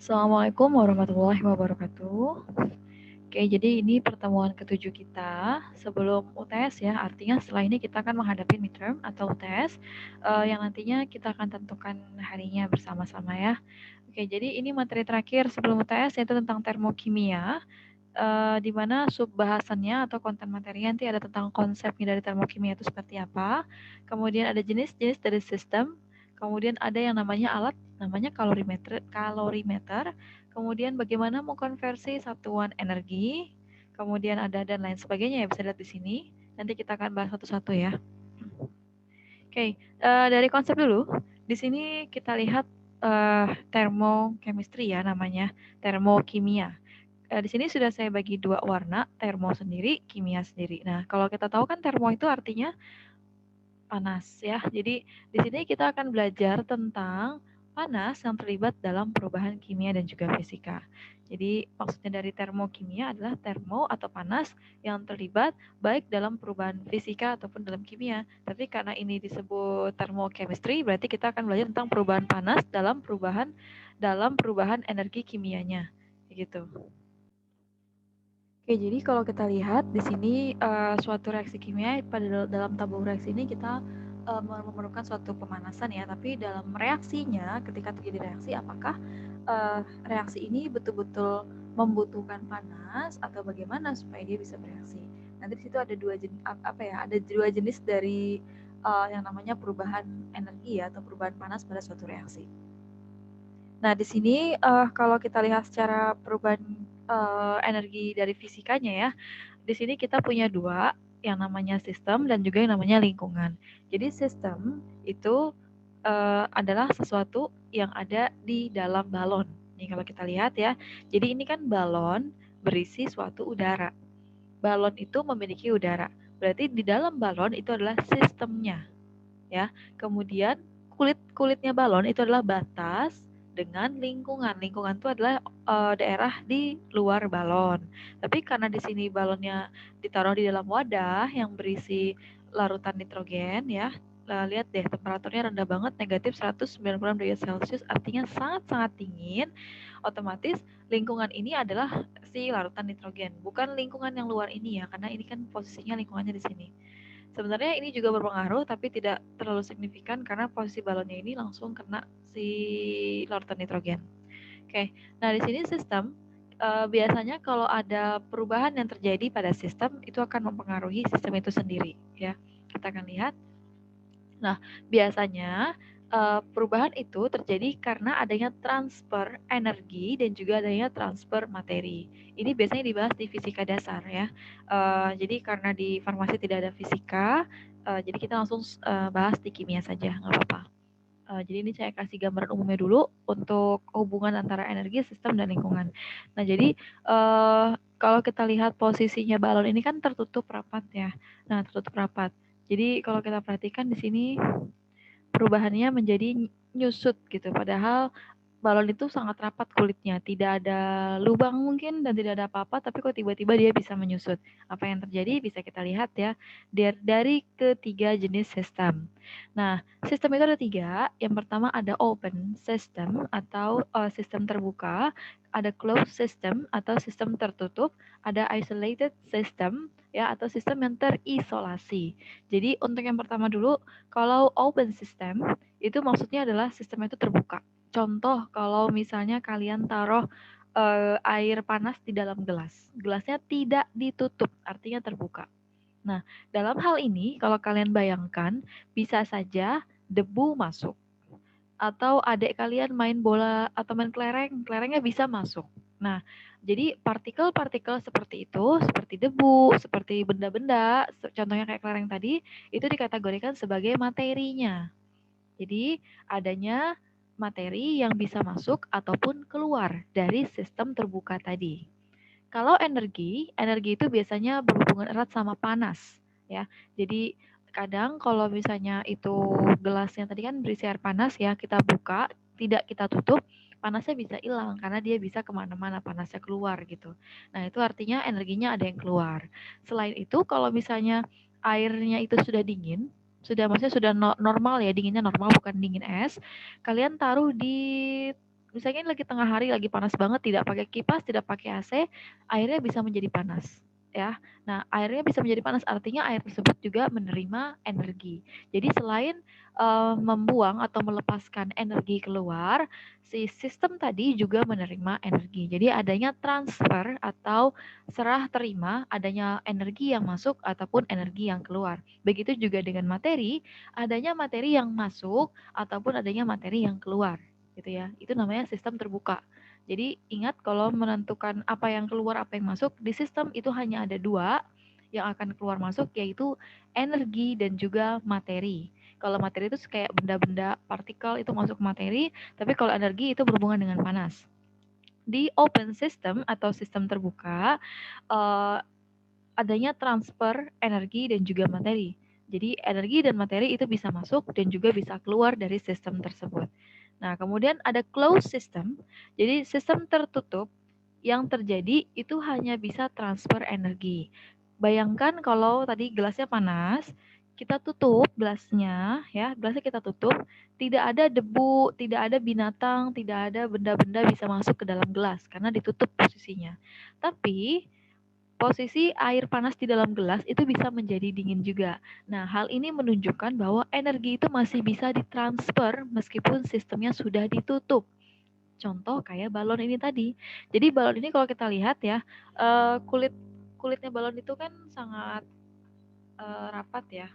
Assalamualaikum warahmatullahi wabarakatuh. Oke, jadi ini pertemuan ke-7 kita sebelum UTS ya. Artinya setelah ini kita akan menghadapi midterm atau UTS yang nantinya kita akan tentukan harinya bersama-sama ya. Oke, jadi ini materi terakhir sebelum UTS yaitu tentang termokimia. Di mana subbahasannya atau konten materinya nanti ada tentang konsepnya dari termokimia itu seperti apa. Kemudian ada jenis-jenis dari sistem. Kemudian ada yang namanya alat, namanya kalorimeter. Kemudian bagaimana mengkonversi satuan energi. Kemudian ada dan lain sebagainya ya, bisa lihat di sini. Nanti kita akan bahas satu-satu ya. Oke, dari konsep dulu. Di sini kita lihat termochemistry ya namanya, termokimia. Di sini sudah saya bagi dua warna, termo sendiri, kimia sendiri. Nah, kalau kita tahu kan termo itu artinya panas ya. Jadi di sini kita akan belajar tentang panas yang terlibat dalam perubahan kimia dan juga fisika. Jadi maksudnya dari termokimia adalah termo atau panas yang terlibat baik dalam perubahan fisika ataupun dalam kimia. Tapi karena ini disebut termochemistry, berarti kita akan belajar tentang perubahan panas dalam perubahan energi kimianya. Gitu. Oke, jadi kalau kita lihat di sini suatu reaksi kimia pada dalam tabung reaksi ini kita memerlukan suatu pemanasan ya, tapi dalam reaksinya ketika terjadi reaksi apakah reaksi ini betul-betul membutuhkan panas atau bagaimana supaya dia bisa bereaksi. Nanti di situ ada dua jenis dari yang namanya perubahan energi ya atau perubahan panas pada suatu reaksi. Nah, di sini kalau kita lihat secara perubahan energi dari fisikanya ya, di sini kita punya dua, yang namanya sistem dan juga yang namanya lingkungan. Jadi sistem itu adalah sesuatu yang ada di dalam balon. Nih kalau kita lihat ya, jadi ini kan balon berisi suatu udara. Balon itu memiliki udara. Berarti di dalam balon itu adalah sistemnya, ya. Kemudian kulitnya balon itu adalah batas dengan lingkungan. Lingkungan itu adalah daerah di luar balon. Tapi karena di sini balonnya ditaruh di dalam wadah yang berisi larutan nitrogen ya. Lihat deh temperaturnya rendah banget, negatif 196 derajat Celcius, artinya sangat-sangat dingin. Otomatis lingkungan ini adalah si larutan nitrogen, bukan lingkungan yang luar ini ya, karena ini kan posisinya lingkungannya di sini. Sebenarnya ini juga berpengaruh tapi tidak terlalu signifikan karena posisi balonnya ini langsung kena si larutan nitrogen. Oke, nah di sini sistem biasanya kalau ada perubahan yang terjadi pada sistem itu akan mempengaruhi sistem itu sendiri ya. Kita akan lihat. Nah, biasanya perubahan itu terjadi karena adanya transfer energi dan juga adanya transfer materi. Ini biasanya dibahas di fisika dasar ya. Jadi karena di farmasi tidak ada fisika, jadi kita langsung bahas di kimia saja, nggak apa-apa. Jadi ini saya kasih gambaran umumnya dulu untuk hubungan antara energi, sistem, dan lingkungan. Nah, jadi kalau kita lihat posisinya balon ini kan tertutup rapat ya. Nah, tertutup rapat. Jadi kalau kita perhatikan di sini perubahannya menjadi nyusut gitu. Padahal balon itu sangat rapat kulitnya, tidak ada lubang mungkin dan tidak ada apa-apa, tapi kok tiba-tiba dia bisa menyusut. Apa yang terjadi bisa kita lihat ya dari ketiga jenis sistem. Nah, sistem itu ada tiga. Yang pertama ada open system atau sistem terbuka, ada closed system atau sistem tertutup, ada isolated system ya atau sistem yang terisolasi. Jadi untuk yang pertama dulu, kalau open system itu maksudnya adalah sistem itu terbuka. Contoh kalau misalnya kalian taruh air panas di dalam gelas. Gelasnya tidak ditutup, artinya terbuka. Nah, dalam hal ini kalau kalian bayangkan bisa saja debu masuk atau adik kalian main bola atau main kelereng, kelerengnya bisa masuk. Nah, jadi partikel-partikel seperti itu, seperti debu, seperti benda-benda, contohnya kayak kelereng tadi, itu dikategorikan sebagai materinya. Jadi adanya materi yang bisa masuk ataupun keluar dari sistem terbuka tadi. Kalau energi, energi itu biasanya berhubungan erat sama panas, ya. Jadi kadang kalau misalnya itu gelasnya tadi kan berisi air panas ya, kita buka, tidak kita tutup, panasnya bisa hilang karena dia bisa kemana-mana, panasnya keluar gitu. Nah itu artinya energinya ada yang keluar. Selain itu kalau misalnya airnya itu sudah dingin, maksudnya sudah normal ya, dinginnya normal bukan dingin es, kalian taruh di misalnya lagi tengah hari, lagi panas banget, tidak pakai kipas, tidak pakai AC, airnya bisa menjadi panas. Ya, nah airnya bisa menjadi panas artinya air tersebut juga menerima energi. Jadi selain membuang atau melepaskan energi keluar, si sistem tadi juga menerima energi. Jadi adanya transfer atau serah terima, adanya energi yang masuk ataupun energi yang keluar. Begitu juga dengan materi, adanya materi yang masuk ataupun adanya materi yang keluar, gitu ya. Itu namanya sistem terbuka. Jadi ingat kalau menentukan apa yang keluar, apa yang masuk, di sistem itu hanya ada dua yang akan keluar masuk, yaitu energi dan juga materi. Kalau materi itu kayak benda-benda partikel itu masuk ke materi, tapi kalau energi itu berhubungan dengan panas. Di open system atau sistem terbuka, adanya transfer energi dan juga materi. Jadi energi dan materi itu bisa masuk dan juga bisa keluar dari sistem tersebut. Nah, kemudian ada closed system. Jadi sistem tertutup yang terjadi itu hanya bisa transfer energi. Bayangkan kalau tadi gelasnya panas, kita tutup gelasnya ya, gelasnya kita tutup, tidak ada debu, tidak ada binatang, tidak ada benda-benda bisa masuk ke dalam gelas karena ditutup posisinya. Tapi posisi air panas di dalam gelas itu bisa menjadi dingin juga. Nah, hal ini menunjukkan bahwa energi itu masih bisa ditransfer meskipun sistemnya sudah ditutup. Contoh kayak balon ini tadi. Jadi balon ini kalau kita lihat ya, kulitnya balon itu kan sangat rapat ya.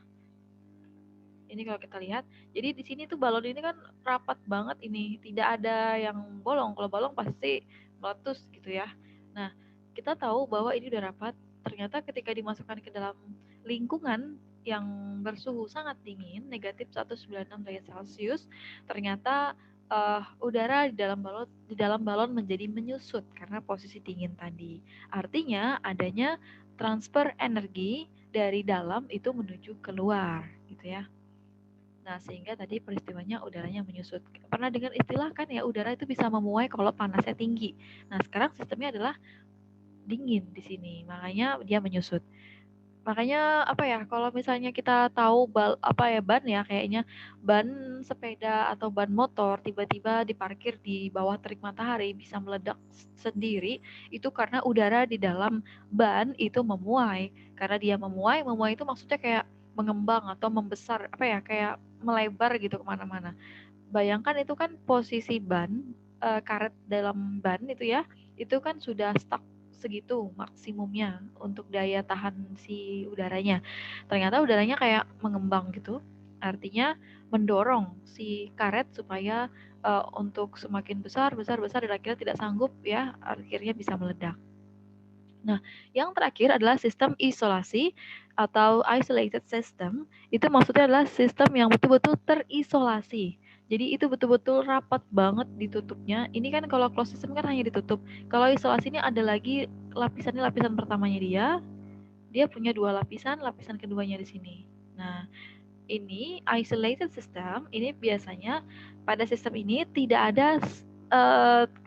Ini kalau kita lihat, jadi di sini tuh balon ini kan rapat banget ini, tidak ada yang bolong. Kalau bolong pasti meletus gitu ya. Nah, kita tahu bahwa ini udah rapat. Ternyata ketika dimasukkan ke dalam lingkungan yang bersuhu sangat dingin, negatif 196 derajat Celcius, ternyata udara di dalam balon menjadi menyusut karena posisi dingin tadi. Artinya adanya transfer energi dari dalam itu menuju keluar, gitu ya. Nah, sehingga tadi peristiwanya udaranya menyusut. Pernah dengar istilah kan ya, udara itu bisa memuai kalau panasnya tinggi. Nah, sekarang sistemnya adalah dingin di sini, makanya dia menyusut. Makanya apa ya, kalau misalnya kita tahu ban ya, kayaknya ban sepeda atau ban motor tiba-tiba diparkir di bawah terik matahari bisa meledak sendiri, itu karena udara di dalam ban itu memuai. Karena dia memuai itu maksudnya kayak mengembang atau membesar, apa ya, kayak melebar gitu kemana-mana. Bayangkan itu kan posisi ban, karet dalam ban itu ya, itu kan sudah stuck segitu maksimumnya untuk daya tahan si udaranya. Ternyata udaranya kayak mengembang gitu, artinya mendorong si karet supaya untuk semakin besar dan akhirnya tidak sanggup ya, akhirnya bisa meledak. Nah, yang terakhir adalah sistem isolasi atau isolated system. Itu maksudnya adalah sistem yang betul-betul terisolasi. Jadi itu betul-betul rapat banget ditutupnya. Ini kan kalau closed system kan hanya ditutup. Kalau isolasi ini ada lagi lapisannya, lapisan pertamanya dia punya dua lapisan, lapisan keduanya di sini. Nah, ini isolated system, ini biasanya pada sistem ini tidak ada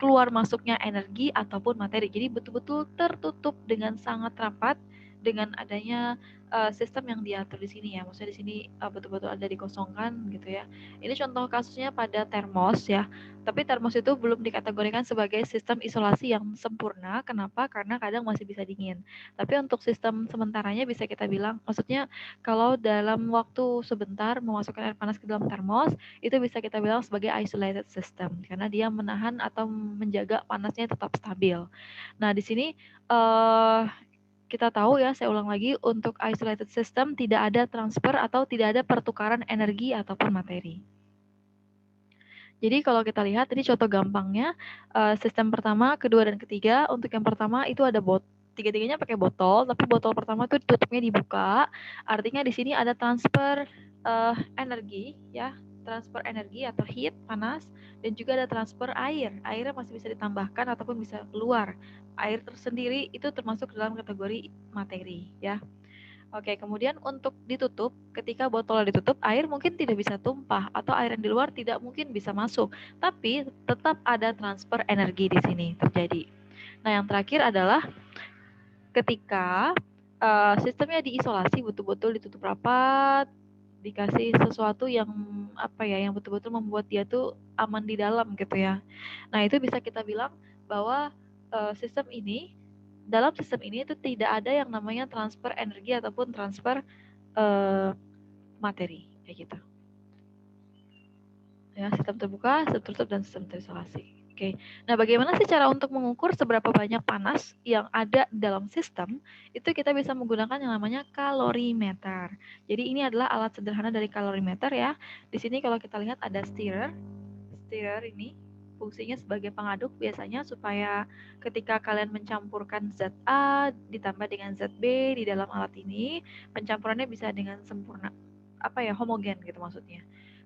keluar masuknya energi ataupun materi. Jadi betul-betul tertutup dengan sangat rapat dengan adanya sistem yang diatur di sini ya. Maksudnya di sini betul-betul ada dikosongkan gitu ya. Ini contoh kasusnya pada termos ya. Tapi termos itu belum dikategorikan sebagai sistem isolasi yang sempurna. Kenapa? Karena kadang masih bisa dingin. Tapi untuk sistem sementaranya bisa kita bilang, maksudnya kalau dalam waktu sebentar memasukkan air panas ke dalam termos, itu bisa kita bilang sebagai isolated system karena dia menahan atau menjaga panasnya tetap stabil. Nah, di sini kita tahu ya, saya ulang lagi, untuk isolated system tidak ada transfer atau tidak ada pertukaran energi ataupun materi. Jadi kalau kita lihat ini contoh gampangnya, sistem pertama, kedua, dan ketiga. Untuk yang pertama itu ada tiga-tiganya pakai botol, tapi botol pertama itu tutupnya dibuka. Artinya di sini ada transfer energi ya, transfer energi atau heat, panas, dan juga ada transfer air. Airnya masih bisa ditambahkan ataupun bisa keluar. Air tersendiri itu termasuk dalam kategori materi ya. Oke, kemudian untuk ditutup, ketika botol ditutup, air mungkin tidak bisa tumpah atau air yang di luar tidak mungkin bisa masuk, tapi tetap ada transfer energi di sini terjadi. Nah, yang terakhir adalah ketika sistemnya diisolasi, betul-betul ditutup rapat, dikasih sesuatu yang apa ya, yang betul-betul membuat dia tuh aman di dalam gitu ya. Nah, itu bisa kita bilang bahwa dalam sistem ini itu tidak ada yang namanya transfer energi ataupun transfer materi kayak gitu. Ya, sistem terbuka, sistem tertutup, dan sistem terisolasi. Oke. Nah, bagaimana sih cara untuk mengukur seberapa banyak panas yang ada dalam sistem? Itu kita bisa menggunakan yang namanya kalorimeter. Jadi ini adalah alat sederhana dari kalorimeter ya. Di sini kalau kita lihat ada stirrer. Stirrer ini fungsinya sebagai pengaduk biasanya supaya ketika kalian mencampurkan zat A ditambah dengan zat B di dalam alat ini, pencampurannya bisa dengan sempurna, homogen gitu maksudnya.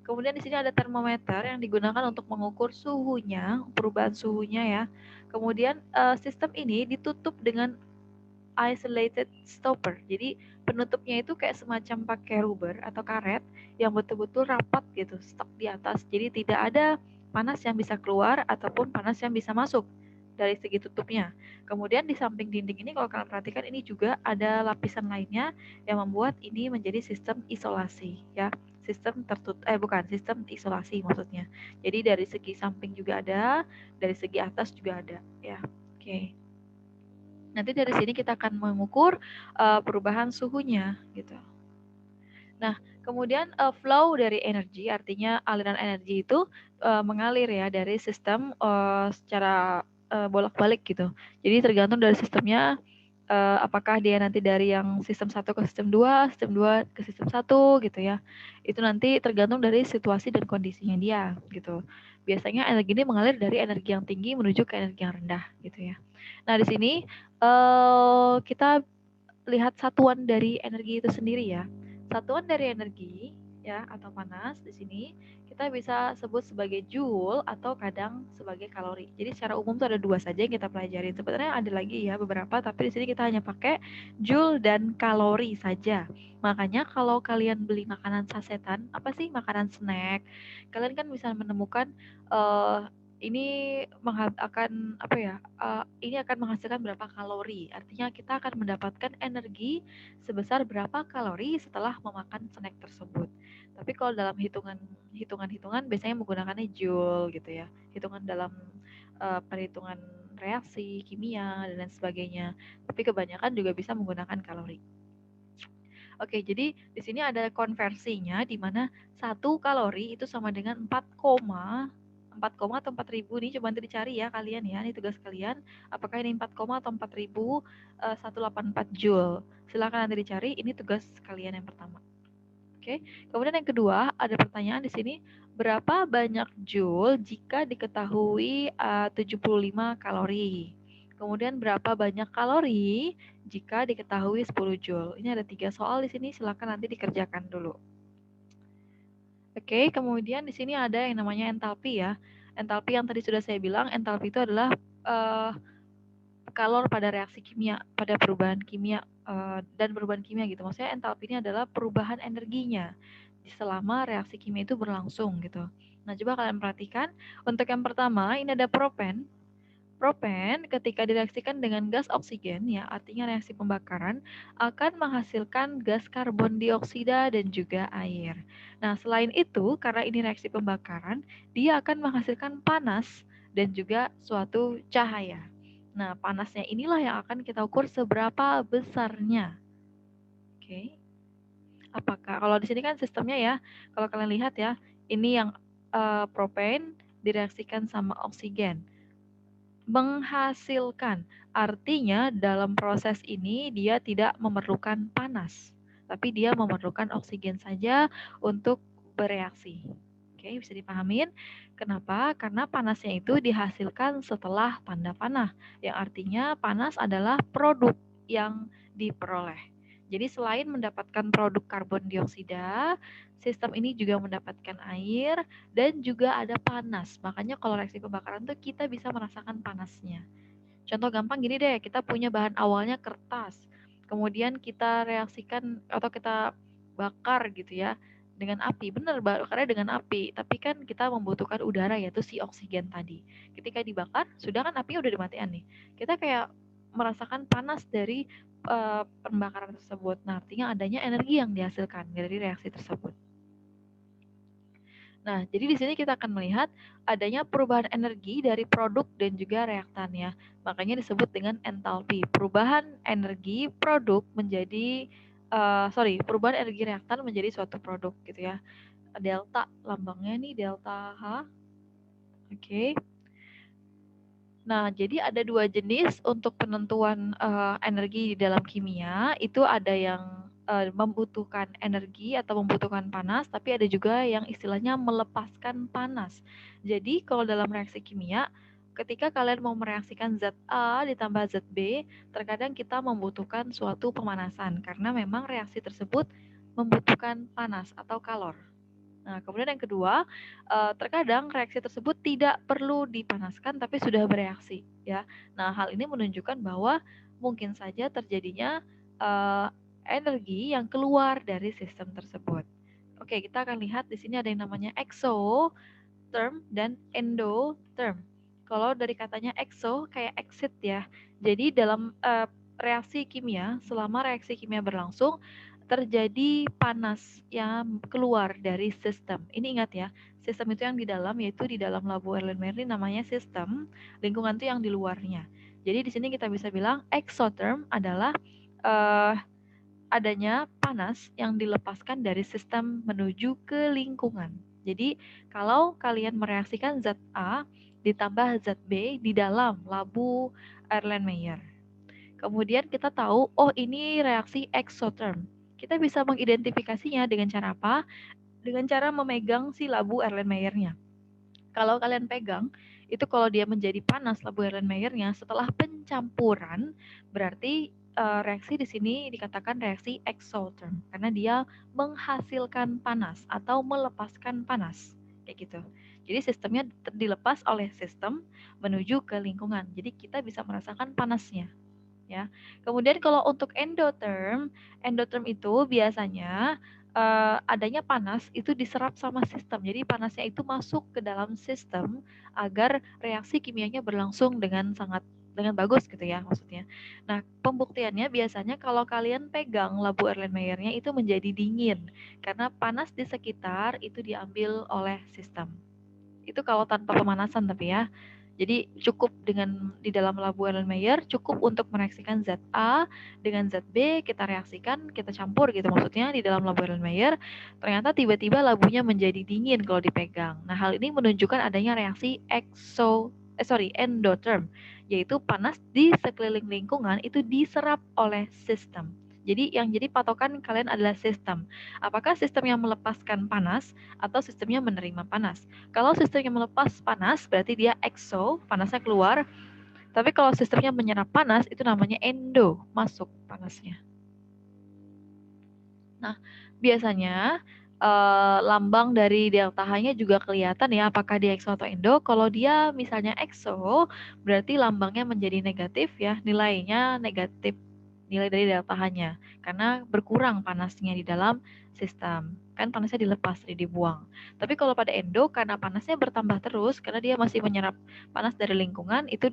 Kemudian di sini ada termometer yang digunakan untuk mengukur suhunya, perubahan suhunya ya. Kemudian sistem ini ditutup dengan isolated stopper. Jadi penutupnya itu kayak semacam pakai rubber atau karet yang betul-betul rapat gitu, stuck di atas. Jadi tidak ada panas yang bisa keluar ataupun panas yang bisa masuk dari segi tutupnya. Kemudian di samping dinding ini kalau kalian perhatikan ini juga ada lapisan lainnya yang membuat ini menjadi sistem isolasi ya. Sistem isolasi maksudnya. Jadi dari segi samping juga ada, dari segi atas juga ada ya. Oke. Nanti dari sini kita akan mengukur perubahan suhunya gitu. Nah, kemudian flow dari energi, artinya aliran energi itu mengalir ya dari sistem secara bolak-balik gitu. Jadi tergantung dari sistemnya, apakah dia nanti dari yang sistem 1 ke sistem 2 ke sistem 1 gitu ya. Itu nanti tergantung dari situasi dan kondisinya dia gitu. Biasanya energi ini mengalir dari energi yang tinggi menuju ke energi yang rendah gitu ya. Nah, di sini kita lihat satuan dari energi itu sendiri ya. Satuan dari energi ya atau panas di sini kita bisa sebut sebagai joule atau kadang sebagai kalori. Jadi secara umum tuh ada dua saja yang kita pelajari. Sebenarnya ada lagi ya beberapa, tapi di sini kita hanya pakai joule dan kalori saja. Makanya kalau kalian beli makanan sasetan, apa sih makanan snack, kalian kan bisa menemukan ini ini akan menghasilkan berapa kalori. Artinya kita akan mendapatkan energi sebesar berapa kalori setelah memakan snack tersebut. Tapi kalau dalam hitungan biasanya menggunakannya joule gitu ya. Hitungan dalam perhitungan reaksi kimia dan lain sebagainya. Tapi kebanyakan juga bisa menggunakan kalori. Oke, jadi di sini ada konversinya di mana 1 kalori itu sama dengan 4 atau 4.000 nih, coba nanti dicari ya kalian ya, ini tugas kalian. Apakah ini 4, atau 4.184 joule? Silakan nanti dicari, ini tugas kalian yang pertama. Oke, kemudian yang kedua ada pertanyaan di sini, berapa banyak joule jika diketahui 75 kalori? Kemudian berapa banyak kalori jika diketahui 10 joule? Ini ada 3 soal di sini, silakan nanti dikerjakan dulu. Oke, kemudian di sini ada yang namanya entalpi ya. Entalpi yang tadi sudah saya bilang, entalpi itu adalah kalor pada reaksi kimia, pada perubahan kimia dan perubahan kimia gitu. Maksudnya entalpi ini adalah perubahan energinya selama reaksi kimia itu berlangsung gitu. Nah, coba kalian perhatikan, untuk yang pertama ini ada propen. Propen ketika direaksikan dengan gas oksigen ya, artinya reaksi pembakaran, akan menghasilkan gas karbon dioksida dan juga air. Nah, selain itu karena ini reaksi pembakaran, dia akan menghasilkan panas dan juga suatu cahaya. Nah, panasnya inilah yang akan kita ukur seberapa besarnya. Oke. Apakah kalau di sini kan sistemnya ya, kalau kalian lihat ya, ini yang propen direaksikan sama oksigen. Menghasilkan. Artinya dalam proses ini dia tidak memerlukan panas, tapi dia memerlukan oksigen saja untuk bereaksi. Oke, bisa dipahamin? Kenapa? Karena panasnya itu dihasilkan setelah tanda panah, yang artinya panas adalah produk yang diperoleh. Jadi selain mendapatkan produk karbon dioksida, sistem ini juga mendapatkan air dan juga ada panas. Makanya kalau reaksi pembakaran tuh kita bisa merasakan panasnya. Contoh gampang gini deh, kita punya bahan awalnya kertas. Kemudian kita reaksikan atau kita bakar gitu ya dengan api. Benar, bakarnya dengan api. Tapi kan kita membutuhkan udara yaitu si oksigen tadi. Ketika dibakar, sudah kan apinya udah dimatikan nih. Kita kayak merasakan panas dari pembakaran tersebut. Nah, artinya adanya energi yang dihasilkan dari reaksi tersebut. Nah, jadi di sini kita akan melihat adanya perubahan energi dari produk dan juga reaktan ya. Makanya disebut dengan entalpi. Perubahan energi produk menjadi perubahan energi reaktan menjadi suatu produk gitu ya. Delta lambangnya nih delta H. Oke. Nah, jadi ada dua jenis untuk penentuan energi di dalam kimia. Itu ada yang membutuhkan energi atau membutuhkan panas, tapi ada juga yang istilahnya melepaskan panas. Jadi, kalau dalam reaksi kimia, ketika kalian mau mereaksikan zat A ditambah zat B, terkadang kita membutuhkan suatu pemanasan karena memang reaksi tersebut membutuhkan panas atau kalor. Nah, kemudian yang kedua, terkadang reaksi tersebut tidak perlu dipanaskan tapi sudah bereaksi, ya. Nah, hal ini menunjukkan bahwa mungkin saja terjadinya energi yang keluar dari sistem tersebut. Oke, kita akan lihat di sini ada yang namanya exotherm dan endotherm. Kalau dari katanya exo kayak exit ya. Jadi dalam reaksi kimia, selama reaksi kimia berlangsung, terjadi panas yang keluar dari sistem. Ini ingat ya, sistem itu yang di dalam, yaitu di dalam labu Erlenmeyer namanya sistem, lingkungan itu yang di luarnya. Jadi di sini kita bisa bilang exotherm adalah adanya panas yang dilepaskan dari sistem menuju ke lingkungan. Jadi kalau kalian mereaksikan zat A ditambah zat B di dalam labu Erlenmeyer, kemudian kita tahu, oh ini reaksi exotherm. Kita bisa mengidentifikasinya dengan cara apa? Dengan cara memegang si labu Erlenmeyernya. Kalau kalian pegang, itu kalau dia menjadi panas labu Erlenmeyernya setelah pencampuran, berarti reaksi di sini dikatakan reaksi exotherm karena dia menghasilkan panas atau melepaskan panas kayak gitu. Jadi sistemnya dilepas oleh sistem menuju ke lingkungan. Jadi kita bisa merasakan panasnya ya. Kemudian kalau untuk endotherm itu biasanya adanya panas itu diserap sama sistem. Jadi panasnya itu masuk ke dalam sistem agar reaksi kimianya berlangsung dengan bagus gitu ya maksudnya. Nah, pembuktiannya biasanya kalau kalian pegang labu Erlenmeyernya itu menjadi dingin karena panas di sekitar itu diambil oleh sistem. Itu kalau tanpa pemanasan tapi ya. Jadi cukup dengan di dalam labu Erlenmeyer cukup untuk mereaksikan zat A dengan zat B, kita reaksikan, kita campur gitu maksudnya di dalam labu Erlenmeyer. Ternyata tiba-tiba labunya menjadi dingin kalau dipegang. Nah, hal ini menunjukkan adanya reaksi endotherm, yaitu panas di sekeliling lingkungan itu diserap oleh sistem. Jadi yang jadi patokan kalian adalah sistem. Apakah sistem yang melepaskan panas atau sistemnya menerima panas? Kalau sistemnya melepas panas, berarti dia exo, panasnya keluar. Tapi kalau sistemnya menyerap panas, itu namanya endo, masuk panasnya. Nah, biasanya lambang dari delta H-nya juga kelihatan ya, apakah dia exo atau endo. Kalau dia misalnya exo, berarti lambangnya menjadi negatif ya, nilainya negatif, nilai dari delta H-nya. Karena berkurang panasnya di dalam sistem. Kan panasnya dilepas, dibuang. Tapi kalau pada endo, karena panasnya bertambah terus, karena dia masih menyerap panas dari lingkungan, itu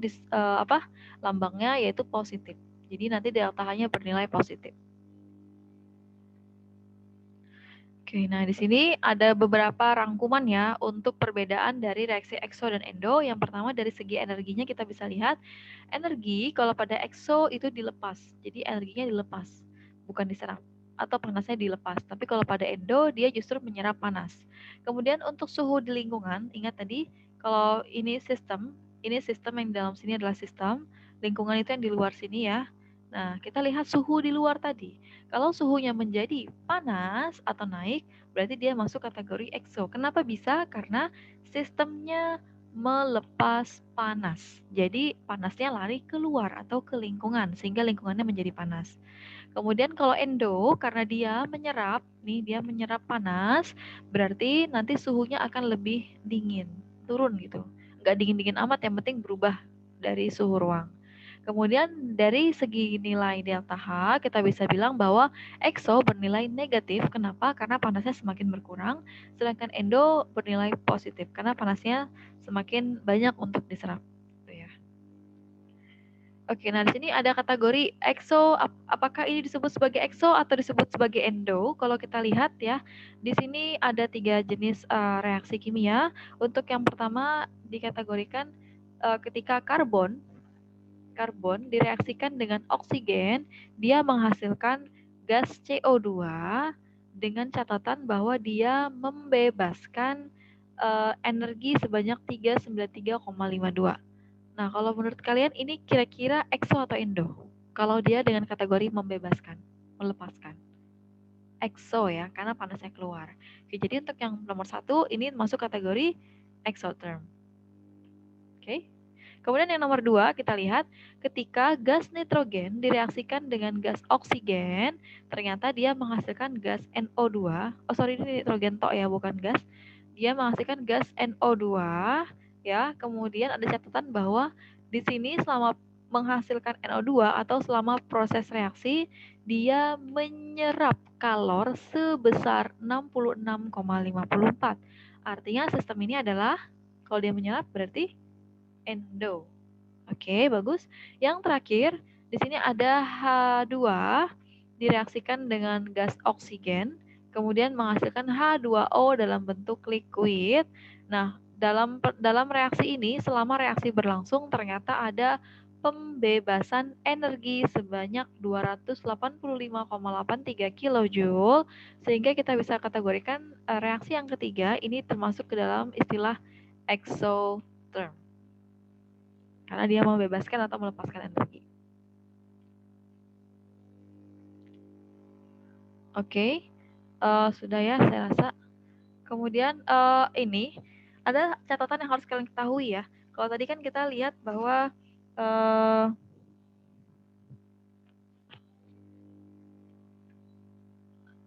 lambangnya yaitu positif. Jadi nanti delta H-nya bernilai positif. Oke, nah di sini ada beberapa rangkuman ya untuk perbedaan dari reaksi exo dan endo. Yang pertama dari segi energinya kita bisa lihat energi kalau pada exo itu dilepas, jadi energinya dilepas, bukan diserap atau panasnya dilepas. Tapi kalau pada endo dia justru menyerap panas. Kemudian untuk suhu di lingkungan, ingat tadi kalau ini sistem yang di dalam sini adalah sistem, lingkungan itu yang di luar sini ya. Nah, kita lihat suhu di luar tadi. Kalau suhunya menjadi panas atau naik, berarti dia masuk kategori exo. Kenapa bisa? Karena sistemnya melepas panas. Jadi panasnya lari keluar atau ke lingkungan sehingga lingkungannya menjadi panas. Kemudian kalau endo karena dia menyerap panas, berarti nanti suhunya akan lebih dingin, turun gitu. Nggak dingin-dingin amat, yang penting berubah dari suhu ruang. Kemudian dari segi nilai delta H, kita bisa bilang bahwa exo bernilai negatif. Kenapa? Karena panasnya semakin berkurang, sedangkan endo bernilai positif karena panasnya semakin banyak untuk diserap. Gitu ya. Oke, nah di sini ada kategori exo, apakah ini disebut sebagai exo atau disebut sebagai endo? Kalau kita lihat ya, di sini ada 3 jenis reaksi kimia. Untuk yang pertama dikategorikan ketika karbon direaksikan dengan oksigen, dia menghasilkan gas CO2 dengan catatan bahwa dia membebaskan energi sebanyak 393,52. Nah, kalau menurut kalian ini kira-kira exo atau endo? Kalau dia dengan kategori membebaskan, melepaskan. Exo ya, karena panasnya keluar. Oke, jadi untuk yang nomor 1 ini masuk kategori exotherm. Oke. Kemudian yang nomor 2 kita lihat ketika gas nitrogen direaksikan dengan gas oksigen, ternyata dia menghasilkan gas NO2. Oh sorry, ini nitrogen tok ya, bukan gas. Dia menghasilkan gas NO2 ya. Kemudian ada catatan bahwa di sini selama menghasilkan NO2 atau selama proses reaksi dia menyerap kalor sebesar 66,54. Artinya sistem ini adalah kalau dia menyerap berarti endo. Oke, bagus. Yang terakhir, di sini ada H2 direaksikan dengan gas oksigen, kemudian menghasilkan H2O dalam bentuk liquid. Nah, dalam reaksi ini, selama reaksi berlangsung, ternyata ada pembebasan energi sebanyak 285,83 kilojoule, sehingga kita bisa kategorikan reaksi yang ketiga ini termasuk ke dalam istilah exotherm. Karena dia membebaskan atau melepaskan energi. Oke, sudah ya saya rasa. Kemudian ini ada catatan yang harus kalian ketahui ya. Kalau tadi kan kita lihat bahwa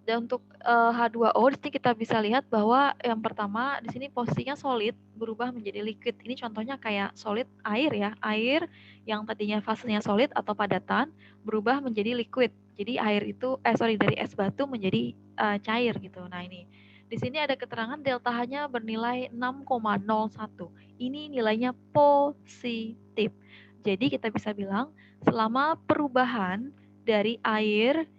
dan untuk H2O di sini kita bisa lihat bahwa yang pertama di sini posisinya solid berubah menjadi liquid. Ini contohnya kayak solid air ya. Air yang tadinya fasenya solid atau padatan berubah menjadi liquid. Jadi air itu dari es batu menjadi cair gitu. Nah, ini. Di sini ada keterangan delta H-nya bernilai 6,01. Ini nilainya positif. Jadi kita bisa bilang selama perubahan dari air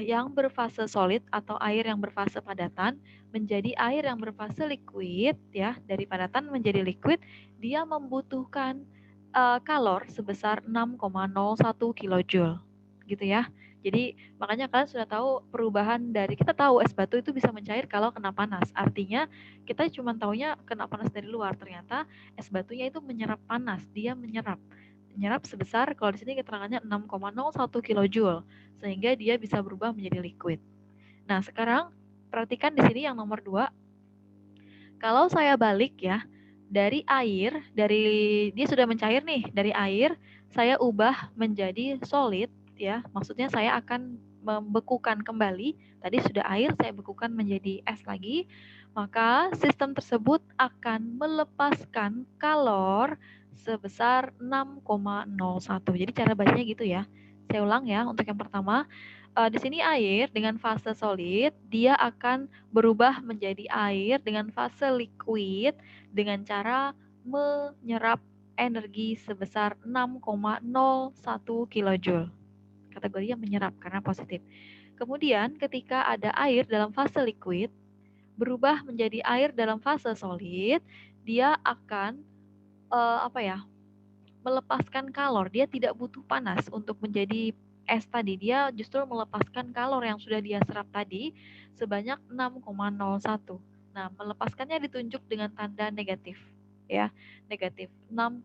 yang berfase solid atau air yang berfase padatan menjadi air yang berfase liquid ya, dari padatan menjadi liquid, dia membutuhkan kalor sebesar 6,01 kilojoule gitu ya. Jadi makanya kalian sudah tahu perubahan dari, kita tahu es batu itu bisa mencair kalau kena panas. Artinya kita cuma taunya kena panas dari luar, ternyata es batunya itu menyerap panas, dia menyerap sebesar, kalau di sini keterangannya 6,01 kilojoule, sehingga dia bisa berubah menjadi liquid. Nah, sekarang perhatikan di sini yang nomor 2. Kalau saya balik ya, dari air, dia sudah mencair nih, dari air saya ubah menjadi solid ya. Maksudnya saya akan membekukan kembali. Tadi sudah air, saya bekukan menjadi es lagi. Maka sistem tersebut akan melepaskan kalor sebesar 6,01. Jadi cara bacanya gitu ya. Saya ulang ya untuk yang pertama. Di sini air dengan fase solid, dia akan berubah menjadi air dengan fase liquid dengan cara menyerap energi sebesar 6,01 kilojoule. Kategorinya menyerap karena positif. Kemudian ketika ada air dalam fase liquid, berubah menjadi air dalam fase solid, dia akan melepaskan kalor. Dia tidak butuh panas untuk menjadi es tadi. Dia justru melepaskan kalor yang sudah dia serap tadi sebanyak 6,01. Nah, melepaskannya ditunjuk dengan tanda negatif ya. Negatif 6,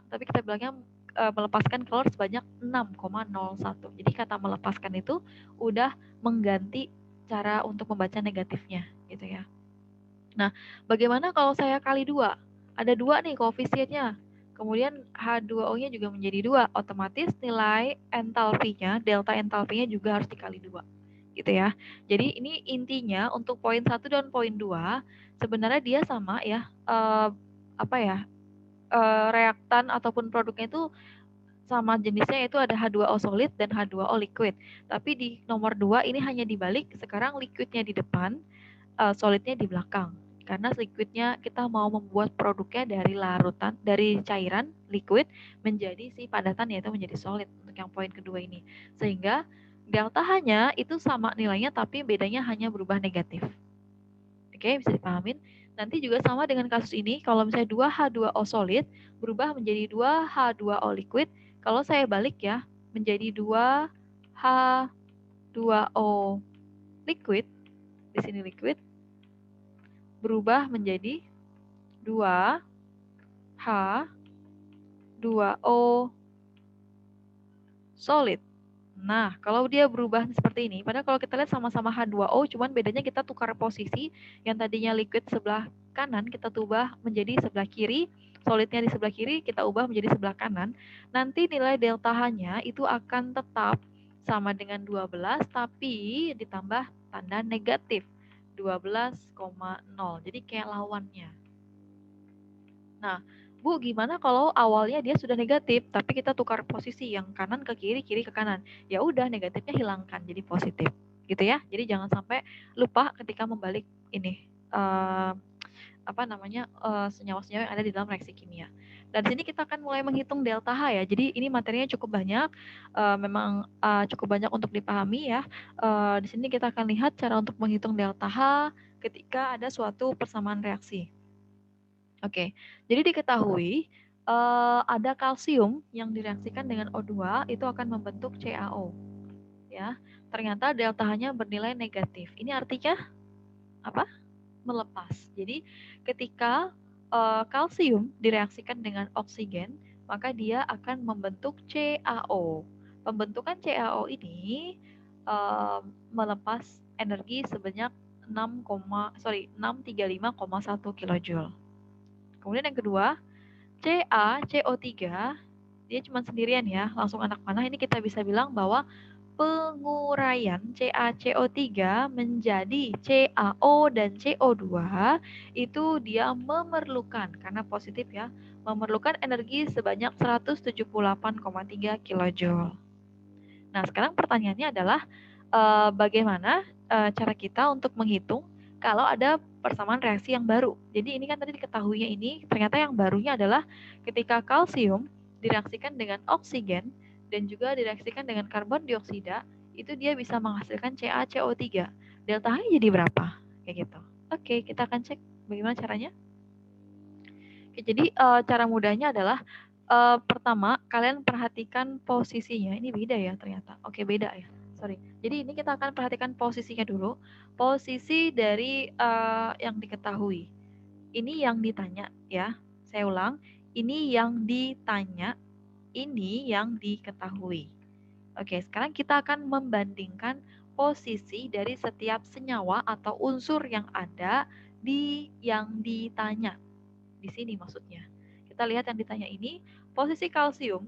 tapi kita bilangnya melepaskan kalor sebanyak 6,01. Jadi kata melepaskan itu udah mengganti cara untuk membaca negatifnya gitu ya. Nah, bagaimana kalau saya kali 2? Ada 2 nih koefisiennya. Kemudian H2O-nya juga menjadi 2. Otomatis nilai entalpinya, delta entalpinya juga harus dikali 2. Gitu ya. Jadi ini intinya untuk poin 1 dan poin 2 sebenarnya dia sama ya. Reaktan ataupun produknya itu sama jenisnya, yaitu ada H2O solid dan H2O liquid. Tapi di nomor 2 ini hanya dibalik, sekarang liquidnya di depan, solidnya di belakang. Karena liquidnya kita mau membuat produknya dari larutan, dari cairan liquid menjadi si padatan, yaitu menjadi solid untuk yang poin kedua ini. Sehingga delta H-nya itu sama nilainya tapi bedanya hanya berubah negatif. Oke, bisa dipahamin. Nanti juga sama dengan kasus ini, kalau misalnya 2H2O solid berubah menjadi 2H2O liquid, kalau saya balik ya, menjadi 2H2O liquid, di sini liquid, berubah menjadi 2H2O solid. Nah, kalau dia berubah seperti ini, padahal kalau kita lihat sama-sama H2O, cuman bedanya kita tukar posisi, yang tadinya liquid sebelah kanan, kita ubah menjadi sebelah kiri, solidnya di sebelah kiri, kita ubah menjadi sebelah kanan. Nanti nilai delta H-nya itu akan tetap sama dengan 12, tapi ditambah tanda negatif, 12,0. Jadi kayak lawannya. Nah, Bu, gimana kalau awalnya dia sudah negatif, tapi kita tukar posisi yang kanan ke kiri, kiri ke kanan. Ya udah, negatifnya hilangkan jadi positif, gitu ya. Jadi jangan sampai lupa ketika membalik ini senyawa-senyawa yang ada di dalam reaksi kimia. Dan di sini kita akan mulai menghitung delta H ya. Jadi ini materinya cukup banyak, memang cukup banyak untuk dipahami ya. Di sini kita akan lihat cara untuk menghitung delta H ketika ada suatu persamaan reaksi. Oke, jadi diketahui ada kalsium yang direaksikan dengan O2 itu akan membentuk CaO. Ya, ternyata delta H-nya bernilai negatif. Ini artinya apa? Melepas. Jadi ketika kalsium direaksikan dengan oksigen, maka dia akan membentuk CaO. Pembentukan CaO ini melepas energi sebanyak 635,1 kJ. Kemudian yang kedua, CaCO3, dia cuma sendirian ya, langsung anak panah. Ini kita bisa bilang bahwa penguraian CaCO3 menjadi CaO dan CO2 itu dia memerlukan, karena positif ya, memerlukan energi sebanyak 178,3 kJ. Nah, sekarang pertanyaannya adalah bagaimana cara kita untuk menghitung kalau ada persamaan reaksi yang baru. Jadi ini kan tadi diketahuinya ini, ternyata yang barunya adalah ketika kalsium direaksikan dengan oksigen dan juga direaksikan dengan karbon dioksida, itu dia bisa menghasilkan CaCO3. Delta H jadi berapa? Kayak gitu. Oke, kita akan cek bagaimana caranya. Oke, jadi cara mudahnya adalah pertama, kalian perhatikan posisinya. Ini beda ya ternyata. Oke, beda ya. Sorry. Jadi ini kita akan perhatikan posisinya dulu. Posisi dari yang diketahui. Ini yang ditanya ya. Saya ulang. Ini yang ditanya. Ini yang diketahui. Oke, sekarang kita akan membandingkan posisi dari setiap senyawa atau unsur yang ada di yang ditanya. Di sini maksudnya. Kita lihat yang ditanya ini, posisi kalsium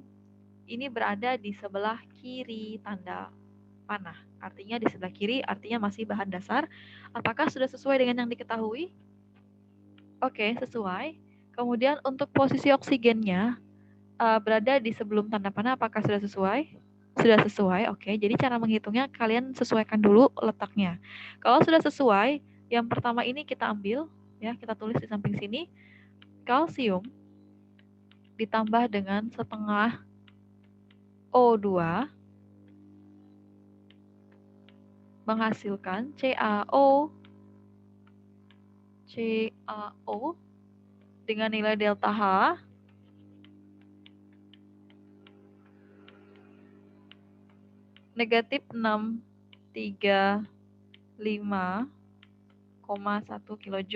ini berada di sebelah kiri tanda panah. Artinya di sebelah kiri, artinya masih bahan dasar. Apakah sudah sesuai dengan yang diketahui? Oke, sesuai. Kemudian untuk posisi oksigennya berada di sebelum tanda panah, apakah sudah sesuai? Sudah sesuai, oke. Jadi cara menghitungnya kalian sesuaikan dulu letaknya. Kalau sudah sesuai, yang pertama ini kita ambil, ya kita tulis di samping sini, kalsium ditambah dengan setengah O2 menghasilkan CaO dengan nilai delta H negatif 635,1 kJ.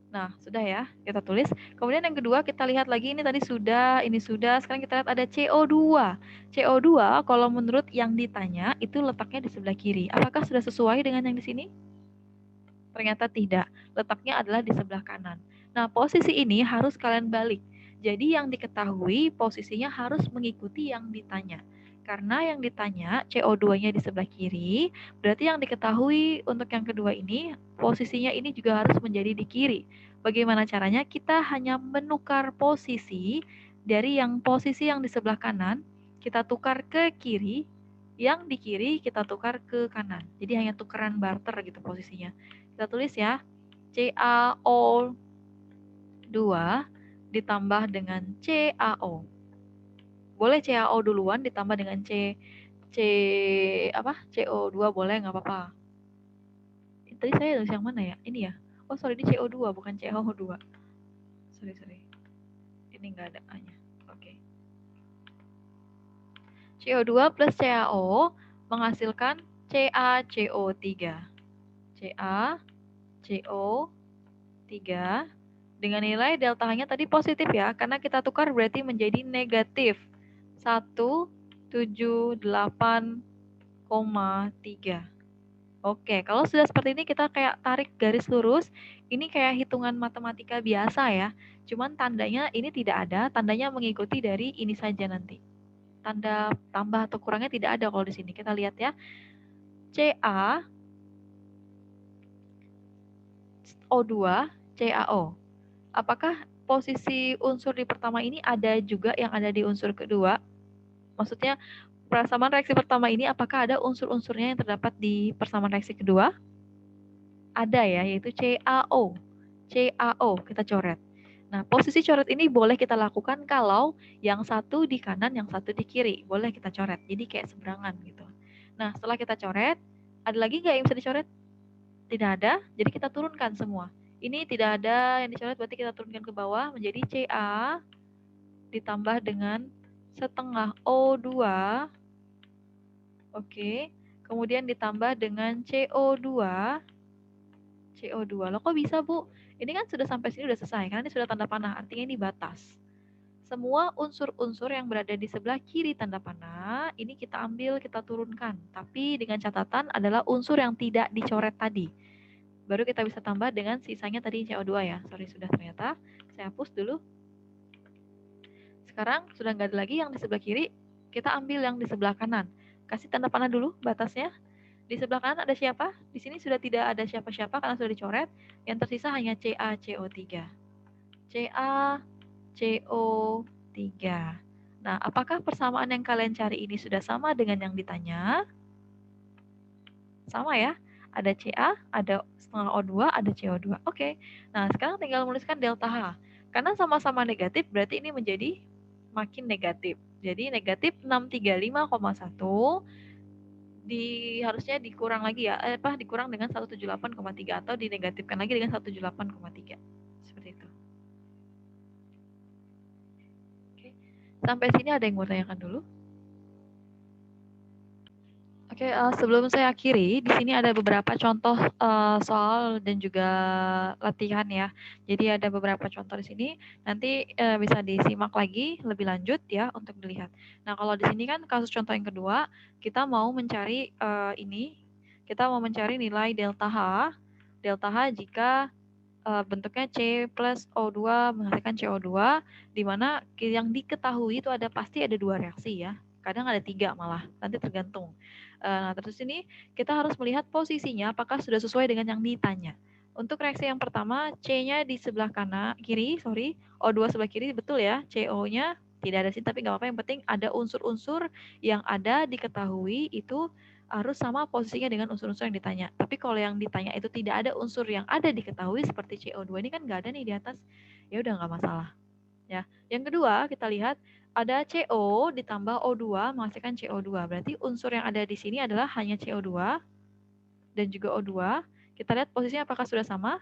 Nah, sudah ya, kita tulis. Kemudian yang kedua kita lihat lagi, ini tadi sudah, ini sudah. Sekarang kita lihat ada CO2. CO2 kalau menurut yang ditanya itu letaknya di sebelah kiri. Apakah sudah sesuai dengan yang di sini? Ternyata tidak. Letaknya adalah di sebelah kanan. Nah, posisi ini harus kalian balik. Jadi yang diketahui posisinya harus mengikuti yang ditanya. Karena yang ditanya CO2-nya di sebelah kiri, berarti yang diketahui untuk yang kedua ini, posisinya ini juga harus menjadi di kiri. Bagaimana caranya? Kita hanya menukar posisi dari yang posisi yang di sebelah kanan, kita tukar ke kiri, yang di kiri kita tukar ke kanan. Jadi hanya tukeran barter gitu posisinya. Kita tulis ya, CaO2 ditambah dengan CaO. Boleh CaO duluan ditambah dengan CO2 boleh, nggak apa-apa. Tadi saya tulis yang mana ya? Ini ya. Oh sorry, ini CO2 bukan CaO2. Sorry. Ini nggak ada A-nya. Oke. CO2 plus CaO menghasilkan CaCO3. CaCO3 dengan nilai delta H-nya tadi positif ya, karena kita tukar berarti menjadi negatif 178,3. Oke, kalau sudah seperti ini kita kayak tarik garis lurus. Ini kayak hitungan matematika biasa ya. Cuman tandanya ini tidak ada, tandanya mengikuti dari ini saja nanti. Tanda tambah atau kurangnya tidak ada kalau di sini. Kita lihat ya. CaO2, CaO. Apakah posisi unsur di pertama ini ada juga yang ada di unsur kedua? Maksudnya persamaan reaksi pertama ini apakah ada unsur-unsurnya yang terdapat di persamaan reaksi kedua? Ada ya, yaitu CaO. CaO kita coret. Nah, posisi coret ini boleh kita lakukan kalau yang satu di kanan, yang satu di kiri. Boleh kita coret, jadi kayak seberangan gitu. Nah, setelah kita coret, ada lagi nggak yang bisa dicoret? Tidak ada, jadi kita turunkan semua. Ini tidak ada yang dicoret, berarti kita turunkan ke bawah menjadi Ca ditambah dengan setengah O2. Oke, kemudian ditambah dengan CO2. CO2. Loh kok bisa, Bu? Ini kan sudah sampai sini sudah selesai, karena ini sudah tanda panah, artinya ini batas. Semua unsur-unsur yang berada di sebelah kiri tanda panah, ini kita ambil, kita turunkan. Tapi dengan catatan adalah unsur yang tidak dicoret tadi. Baru kita bisa tambah dengan sisanya tadi CO2 ya. Sorry, sudah ternyata. Saya hapus dulu. Sekarang sudah nggak ada lagi yang di sebelah kiri, kita ambil yang di sebelah kanan. Kasih tanda panah dulu batasnya. Di sebelah kanan ada siapa? Di sini sudah tidak ada siapa-siapa karena sudah dicoret. Yang tersisa hanya CaCO3. CaCO3. Nah, apakah persamaan yang kalian cari ini sudah sama dengan yang ditanya? Sama ya? Ada Ca, ada setengah O2, ada CO2. Oke. Nah, sekarang tinggal menuliskan delta H. Karena sama-sama negatif, berarti ini menjadi makin negatif. Jadi negatif 635,1 harusnya dikurang lagi ya, dikurang dengan 178,3 atau dinegatifkan lagi dengan 178,3. Seperti itu. Oke. Sampai sini ada yang mau tanyakan dulu? Oke, sebelum saya akhiri, di sini ada beberapa contoh soal dan juga latihan ya. Jadi ada beberapa contoh di sini. Nanti bisa disimak lagi lebih lanjut ya untuk dilihat. Nah, kalau di sini kan kasus contoh yang kedua, kita mau mencari kita mau mencari nilai delta H. Delta H jika bentuknya C plus O2 menghasilkan CO2, di mana yang diketahui itu pasti ada 2 reaksi ya. Kadang ada 3 malah, nanti tergantung. Nah, terus ini kita harus melihat posisinya apakah sudah sesuai dengan yang ditanya. Untuk reaksi yang pertama, C-nya di sebelah O2 sebelah kiri betul ya, CO-nya tidak ada sih, tapi nggak apa-apa, yang penting ada unsur-unsur yang ada diketahui itu harus sama posisinya dengan unsur-unsur yang ditanya. Tapi kalau yang ditanya itu tidak ada unsur yang ada diketahui seperti CO2 ini kan nggak ada nih di atas, ya udah nggak masalah. Ya. Yang kedua, kita lihat ada CO ditambah O2 menghasilkan CO2. Berarti unsur yang ada di sini adalah hanya CO2 dan juga O2. Kita lihat posisinya apakah sudah sama?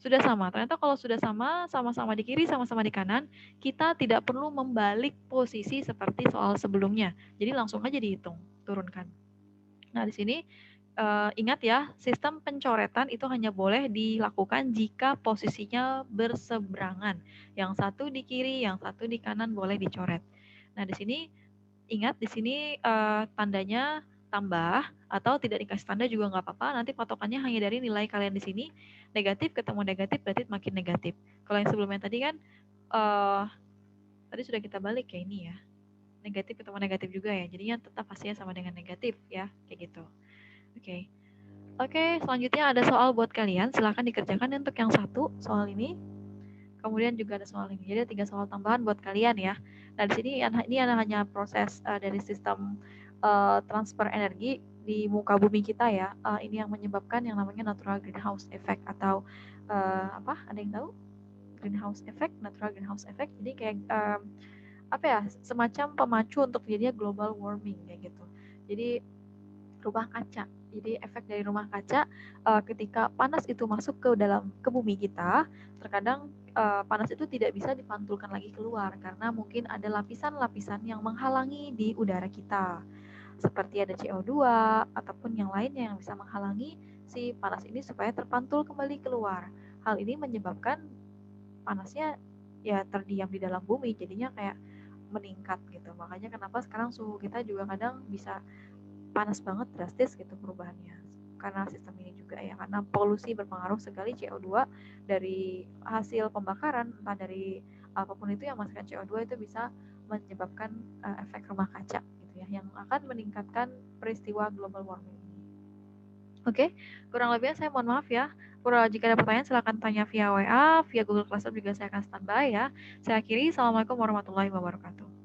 Sudah sama. Ternyata kalau sudah sama, sama-sama di kiri, sama-sama di kanan, kita tidak perlu membalik posisi seperti soal sebelumnya. Jadi langsung aja dihitung, turunkan. Nah, di sini ingat ya, sistem pencoretan itu hanya boleh dilakukan jika posisinya berseberangan. Yang satu di kiri, yang satu di kanan boleh dicoret. Nah, di sini ingat di sini tandanya tambah atau tidak dikasih tanda juga nggak apa-apa. Nanti patokannya hanya dari nilai kalian di sini. Negatif ketemu negatif berarti makin negatif. Kalau yang sebelumnya tadi kan tadi sudah kita balik ya ini ya. Negatif ketemu negatif juga ya. Jadinya tetap hasilnya sama dengan negatif ya, kayak gitu. Oke, selanjutnya ada soal buat kalian. Silahkan dikerjakan untuk yang satu soal ini. Kemudian juga ada soal ini. Jadi 3 soal tambahan buat kalian ya. Nah, di sini ini hanya proses dari sistem transfer energi di muka bumi kita ya. Ini yang menyebabkan yang namanya natural greenhouse effect atau apa? Ada yang tahu? Greenhouse effect, natural greenhouse effect. Jadi kayak apa ya? Semacam pemacu untuk terjadinya global warming kayak gitu. Jadi rumah kaca. Jadi efek dari rumah kaca ketika panas itu masuk ke bumi kita, terkadang panas itu tidak bisa dipantulkan lagi keluar karena mungkin ada lapisan-lapisan yang menghalangi di udara kita. Seperti ada CO2 ataupun yang lainnya yang bisa menghalangi si panas ini supaya terpantul kembali keluar. Hal ini menyebabkan panasnya ya terdiam di dalam bumi, jadinya kayak meningkat gitu. Makanya kenapa sekarang suhu kita juga kadang bisa panas banget drastis gitu perubahannya karena sistem ini juga ya, karena polusi berpengaruh sekali. CO2 dari hasil pembakaran entah dari apapun itu yang menghasilkan CO2 itu bisa menyebabkan efek rumah kaca gitu ya, yang akan meningkatkan peristiwa global warming ini. Oke, kurang lebihnya saya mohon maaf ya. Jika ada pertanyaan silahkan tanya via WA, via Google Classroom juga saya akan standby ya. Saya akhiri, Assalamualaikum warahmatullahi wabarakatuh.